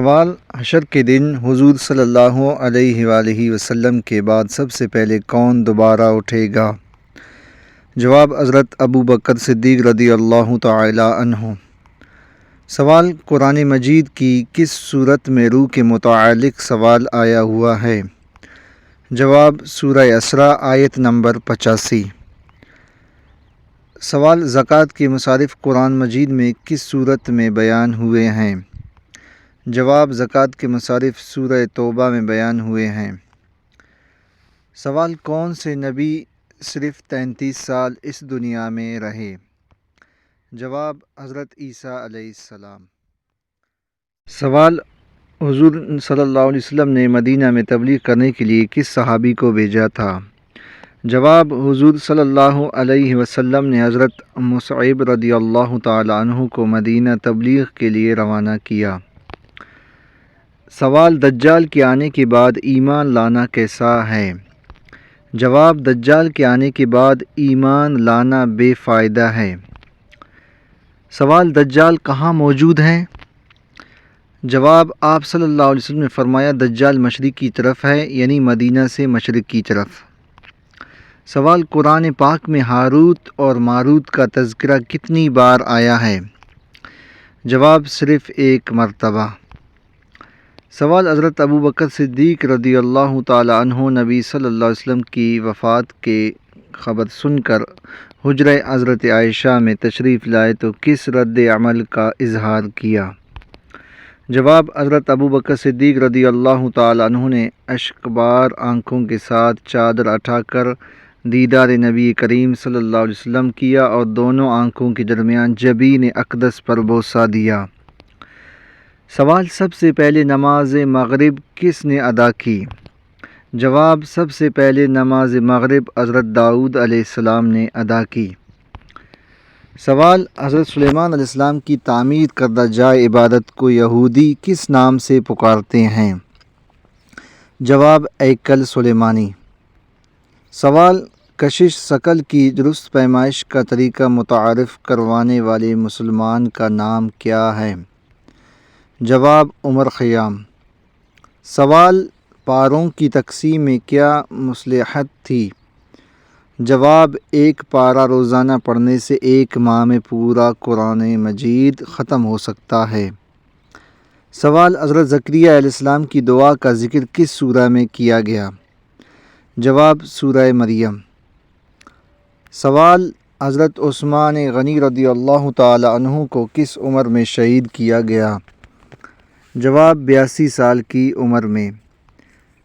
سوال: حشر کے دن حضور صلی اللہ علیہ وآلہ وسلم کے بعد سب سے پہلے کون دوبارہ اٹھے گا؟ جواب: حضرت ابوبکر صدیق رضی اللہ تعالی عنہ۔ سوال: قرآن مجید کی کس سورت میں روح کے متعلق سوال آیا ہوا ہے؟ جواب: سورہ اسراء آیت نمبر 85۔ سوال: زکوٰۃ کے مصارف قرآن مجید میں کس سورت میں بیان ہوئے ہیں؟ جواب: زکوٰۃ کے مصارف سورہ توبہ میں بیان ہوئے ہیں۔ سوال: کون سے نبی صرف 33 سال اس دنیا میں رہے؟ جواب: حضرت عیسیٰ علیہ السلام۔ سوال: حضور صلی اللہ علیہ وسلم نے مدینہ میں تبلیغ کرنے کے لیے کس صحابی کو بھیجا تھا؟ جواب: حضور صلی اللہ علیہ وسلم نے حضرت مصعب رضی اللہ تعالی عنہ کو مدینہ تبلیغ کے لیے روانہ کیا۔ سوال: دجال کے آنے کے بعد ایمان لانا کیسا ہے؟ جواب: دجال کے آنے کے بعد ایمان لانا بے فائدہ ہے۔ سوال: دجال کہاں موجود ہے؟ جواب: آپ صلی اللہ علیہ وسلم نے فرمایا دجال مشرق کی طرف ہے، یعنی مدینہ سے مشرق کی طرف۔ سوال: قرآن پاک میں ہاروت اور ماروت کا تذکرہ کتنی بار آیا ہے؟ جواب: صرف ایک مرتبہ۔ سوال: حضرت ابوبکر صدیق رضی اللہ تعالی عنہ نبی صلی اللہ علیہ وسلم کی وفات کی خبر سن کر حجرہ حضرت عائشہ میں تشریف لائے تو کس رد عمل کا اظہار کیا؟ جواب: حضرت ابوبکر صدیق رضی اللہ تعالی عنہ نے اشکبار آنکھوں کے ساتھ چادر اٹھا کر دیدار نبی کریم صلی اللہ علیہ وسلم کیا اور دونوں آنکھوں کے درمیان جبین اقدس پر بوسہ دیا۔ سوال: سب سے پہلے نماز مغرب کس نے ادا کی؟ جواب: سب سے پہلے نماز مغرب حضرت داؤد علیہ السلام نے ادا کی۔ سوال: حضرت سلیمان علیہ السلام کی تعمیر کردہ جائے عبادت کو یہودی کس نام سے پکارتے ہیں؟ جواب: ہیکل سلیمانی۔ سوال: کشش ثقل کی درست پیمائش کا طریقہ متعارف کروانے والے مسلمان کا نام کیا ہے؟ جواب: عمر خیام۔ سوال: پاروں کی تقسیم میں کیا مصلحت تھی؟ جواب: ایک پارہ روزانہ پڑھنے سے ایک ماہ میں پورا قرآن مجید ختم ہو سکتا ہے۔ سوال: حضرت زکریا علیہ السلام کی دعا کا ذکر کس سورہ میں کیا گیا؟ جواب: سورہ مریم۔ سوال: حضرت عثمان غنی رضی اللہ تعالی عنہ کو کس عمر میں شہید کیا گیا؟ جواب: 82 سال کی عمر میں۔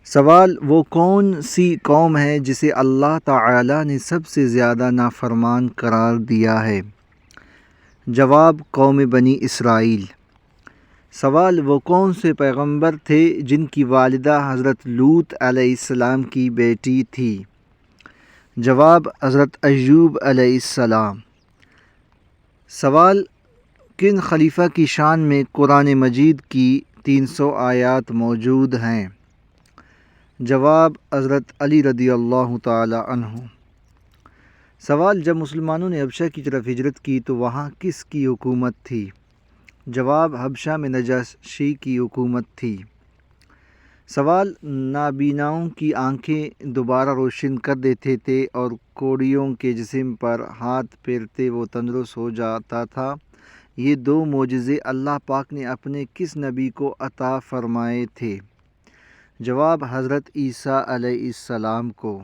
سوال: وہ کون سی قوم ہے جسے اللہ تعالی نے سب سے زیادہ نافرمان قرار دیا ہے؟ جواب: قوم بنی اسرائیل۔ سوال: وہ کون سے پیغمبر تھے جن کی والدہ حضرت لوط علیہ السلام کی بیٹی تھی؟ جواب: حضرت ایوب علیہ السلام۔ سوال: کن خلیفہ کی شان میں قرآن مجید کی 300 آیات موجود ہیں؟ جواب: حضرت علی رضی اللہ تعالی عنہ۔ سوال: جب مسلمانوں نے حبشہ کی طرف ہجرت کی تو وہاں کس کی حکومت تھی؟ جواب: حبشہ میں نجاشی کی حکومت تھی۔ سوال: نابیناؤں کی آنکھیں دوبارہ روشن کر دیتے تھے اور کوڑیوں کے جسم پر ہاتھ پھیرتے وہ تندرست ہو جاتا تھا، یہ دو معجزے اللہ پاک نے اپنے کس نبی کو عطا فرمائے تھے؟ جواب: حضرت عیسیٰ علیہ السلام کو۔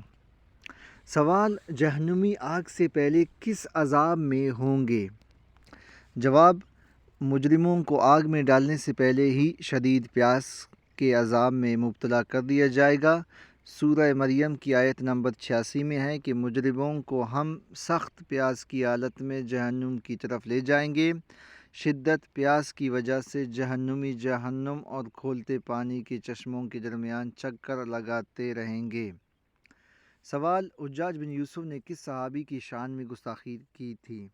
سوال: جہنمی آگ سے پہلے کس عذاب میں ہوں گے؟ جواب: مجرموں کو آگ میں ڈالنے سے پہلے ہی شدید پیاس کے عذاب میں مبتلا کر دیا جائے گا۔ سورہ مریم کی آیت نمبر 86 میں ہے کہ مجرموں کو ہم سخت پیاس کی حالت میں جہنم کی طرف لے جائیں گے، شدت پیاس کی وجہ سے جہنمی جہنم اور کھولتے پانی کے چشموں کے درمیان چکر لگاتے رہیں گے۔ سوال: حجاج بن یوسف نے کس صحابی کی شان میں گستاخی کی تھی؟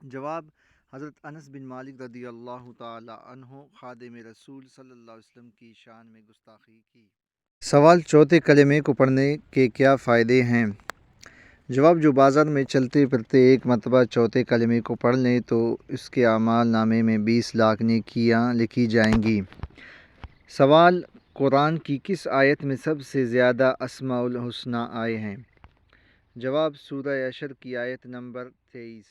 جواب: حضرت انس بن مالک رضی اللہ تعالی عنہ خادم رسول صلی اللہ علیہ وسلم کی شان میں گستاخی کی۔ سوال: چوتھے کلمے کو پڑھنے کے کیا فائدے ہیں؟ جواب: جو بازار میں چلتے پھرتے ایک مرتبہ چوتھے کلمے کو پڑھ لیں تو اس کے اعمال نامے میں 20 لاکھ نیکیاں لکھی جائیں گی۔ سوال: قرآن کی کس آیت میں سب سے زیادہ اسماء الحسنی آئے ہیں؟ جواب: سورہ حشر کی آیت نمبر 23۔